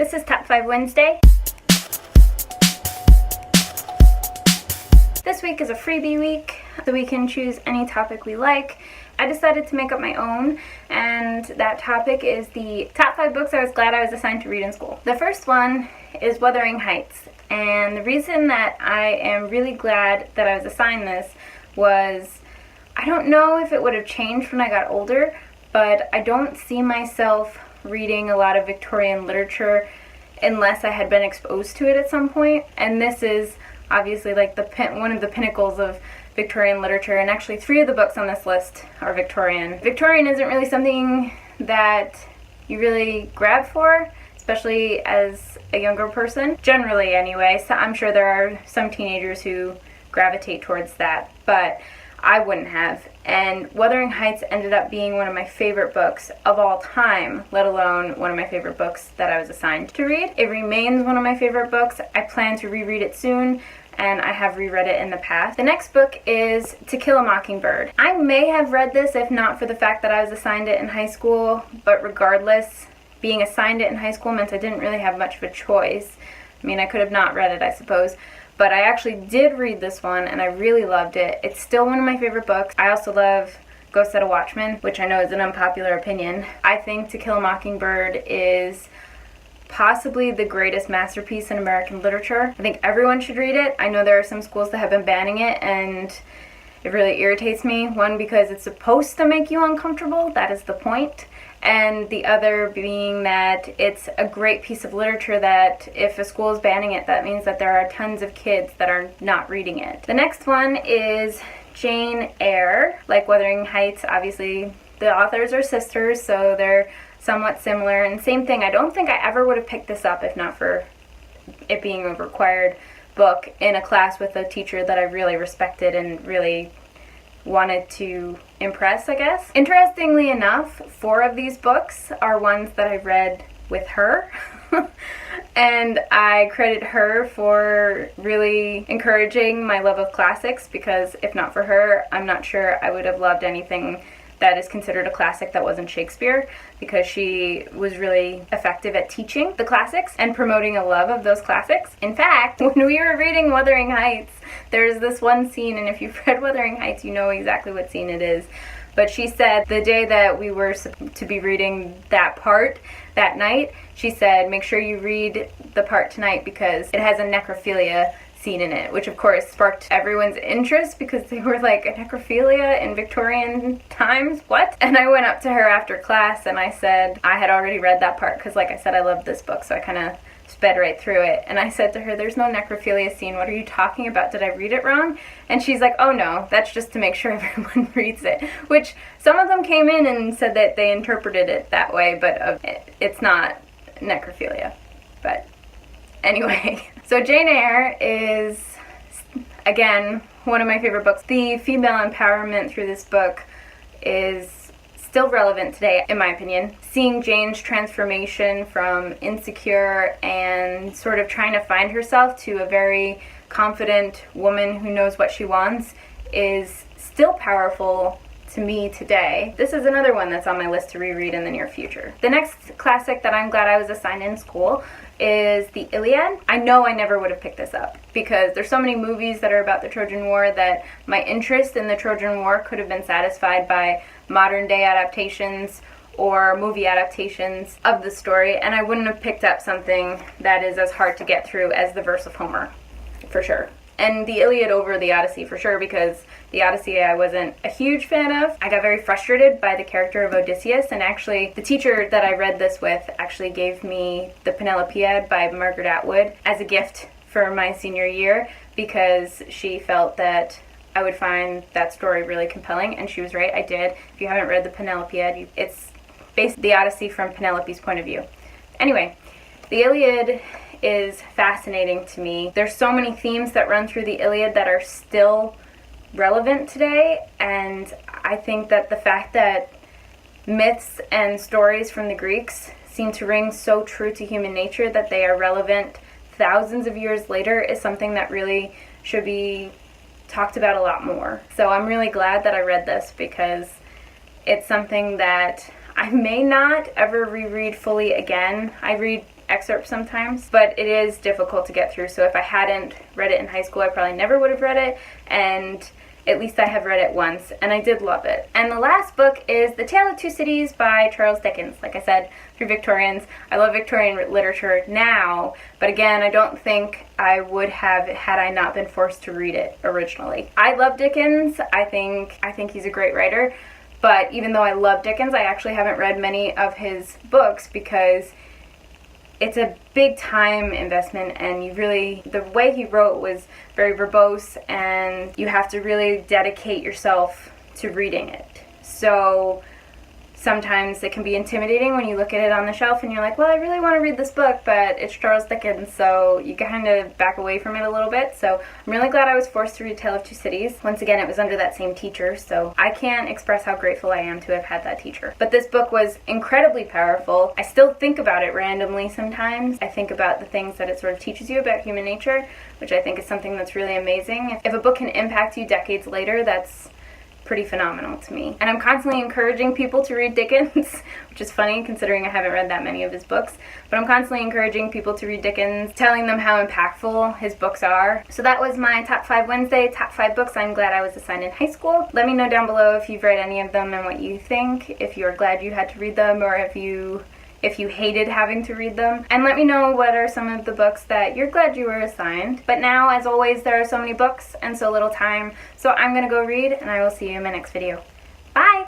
This is Top 5 Wednesday. This week is a freebie week, so we can choose any topic we like. I decided to make up my own, and that topic is the top 5 books I was glad I was assigned to read in school. The first one is Wuthering Heights, and the reason that I am really glad that I was assigned this was, I don't know if it would have changed when I got older, but I don't see myself reading a lot of Victorian literature unless I had been exposed to it at some point, and this is obviously like one of the pinnacles of Victorian literature, and actually 3 of the books on this list are Victorian. Victorian isn't really something that you really grab for, especially as a younger person, generally anyway. So I'm sure there are some teenagers who gravitate towards that, but I wouldn't have. And Wuthering Heights ended up being one of my favorite books of all time, let alone one of my favorite books that I was assigned to read. It remains one of my favorite books. I plan to reread it soon, and I have reread it in the past. The next book is To Kill a Mockingbird. I may have read this if not for the fact that I was assigned it in high school, but regardless, being assigned it in high school meant I didn't really have much of a choice. I mean, I could have not read it, I suppose. But I actually did read this one, and I really loved it. It's still one of my favorite books. I also love Ghost at a Watchman, which I know is an unpopular opinion. I think To Kill a Mockingbird is possibly the greatest masterpiece in American literature. I think everyone should read it. I know there are some schools that have been banning it, and it really irritates me. One, because it's supposed to make you uncomfortable. That is the point. And the other being that it's a great piece of literature that if a school is banning it, that means that there are tons of kids that are not reading it. The next one is Jane Eyre. Like Wuthering Heights, obviously the authors are sisters, so they're somewhat similar. And same thing, I don't think I ever would have picked this up if not for it being a required book in a class with a teacher that I really respected and really wanted to impress, I guess. Interestingly enough, 4 of these books are ones that I read with her. And I credit her for really encouraging my love of classics, because if not for her, I'm not sure I would have loved anything that is considered a classic that wasn't Shakespeare, because she was really effective at teaching the classics and promoting a love of those classics. In fact, when we were reading Wuthering Heights, there's this one scene, and if you've read Wuthering Heights, you know exactly what scene it is. But she said the day that we were to be reading that part that night, she said, make sure you read the part tonight because it has a necrophilia scene in it, which of course sparked everyone's interest because they were like, a necrophilia in Victorian times? What? And I went up to her after class and I said I had already read that part because, like I said, I loved this book, so I kind of sped right through it. And I said to her, there's no necrophilia scene. What are you talking about? Did I read it wrong? And she's like, oh no, that's just to make sure everyone reads it. Which some of them came in and said that they interpreted it that way, but it's not necrophilia. But anyway, so Jane Eyre is, again, one of my favorite books. The female empowerment through this book is still relevant today, in my opinion. Seeing Jane's transformation from insecure and sort of trying to find herself to a very confident woman who knows what she wants is still powerful to me today. This is another one that's on my list to reread in the near future. The next classic that I'm glad I was assigned in school is the Iliad. I know I never would have picked this up because there's so many movies that are about the Trojan War that my interest in the Trojan War could have been satisfied by modern day adaptations or movie adaptations of the story, and I wouldn't have picked up something that is as hard to get through as the verse of Homer, for sure. And the Iliad over the Odyssey, for sure, because the Odyssey I wasn't a huge fan of. I got very frustrated by the character of Odysseus, and actually the teacher that I read this with actually gave me the Penelopiad by Margaret Atwood as a gift for my senior year because she felt that I would find that story really compelling, and she was right, I did. If you haven't read the Penelopiad, it's based the Odyssey from Penelope's point of view. Anyway, the Iliad is fascinating to me. There's so many themes that run through the Iliad that are still relevant today, and I think that the fact that myths and stories from the Greeks seem to ring so true to human nature that they are relevant thousands of years later is something that really should be talked about a lot more. So I'm really glad that I read this because it's something that I may not ever reread fully again. I read excerpts sometimes, but it is difficult to get through. So if I hadn't read it in high school, I probably never would have read it, and at least I have read it once, and I did love it. And the last book is The Tale of Two Cities by Charles Dickens. Like I said, through Victorians. I love Victorian literature now, but again, I don't think I would have had I not been forced to read it originally. I love Dickens. I think he's a great writer, but even though I love Dickens, I actually haven't read many of his books because it's a big time investment, and the way he wrote was very verbose, and you have to really dedicate yourself to reading it. So sometimes it can be intimidating when you look at it on the shelf and you're like, well, I really want to read this book, but it's Charles Dickens, so you kind of back away from it a little bit. So I'm really glad I was forced to read Tale of Two Cities. Once again, it was under that same teacher, so I can't express how grateful I am to have had that teacher. But this book was incredibly powerful. I still think about it randomly sometimes. I think about the things that it sort of teaches you about human nature, which I think is something that's really amazing. If a book can impact you decades later, that's pretty phenomenal to me. And I'm constantly encouraging people to read Dickens, which is funny considering I haven't read that many of his books, but I'm constantly encouraging people to read Dickens, telling them how impactful his books are. So that was my Top 5 Wednesday, top 5 books I'm glad I was assigned in high school. Let me know down below if you've read any of them and what you think, if you're glad you had to read them, or if you hated having to read them. And let me know what are some of the books that you're glad you were assigned. But now, as always, there are so many books and so little time, so I'm gonna go read, and I will see you in my next video. Bye!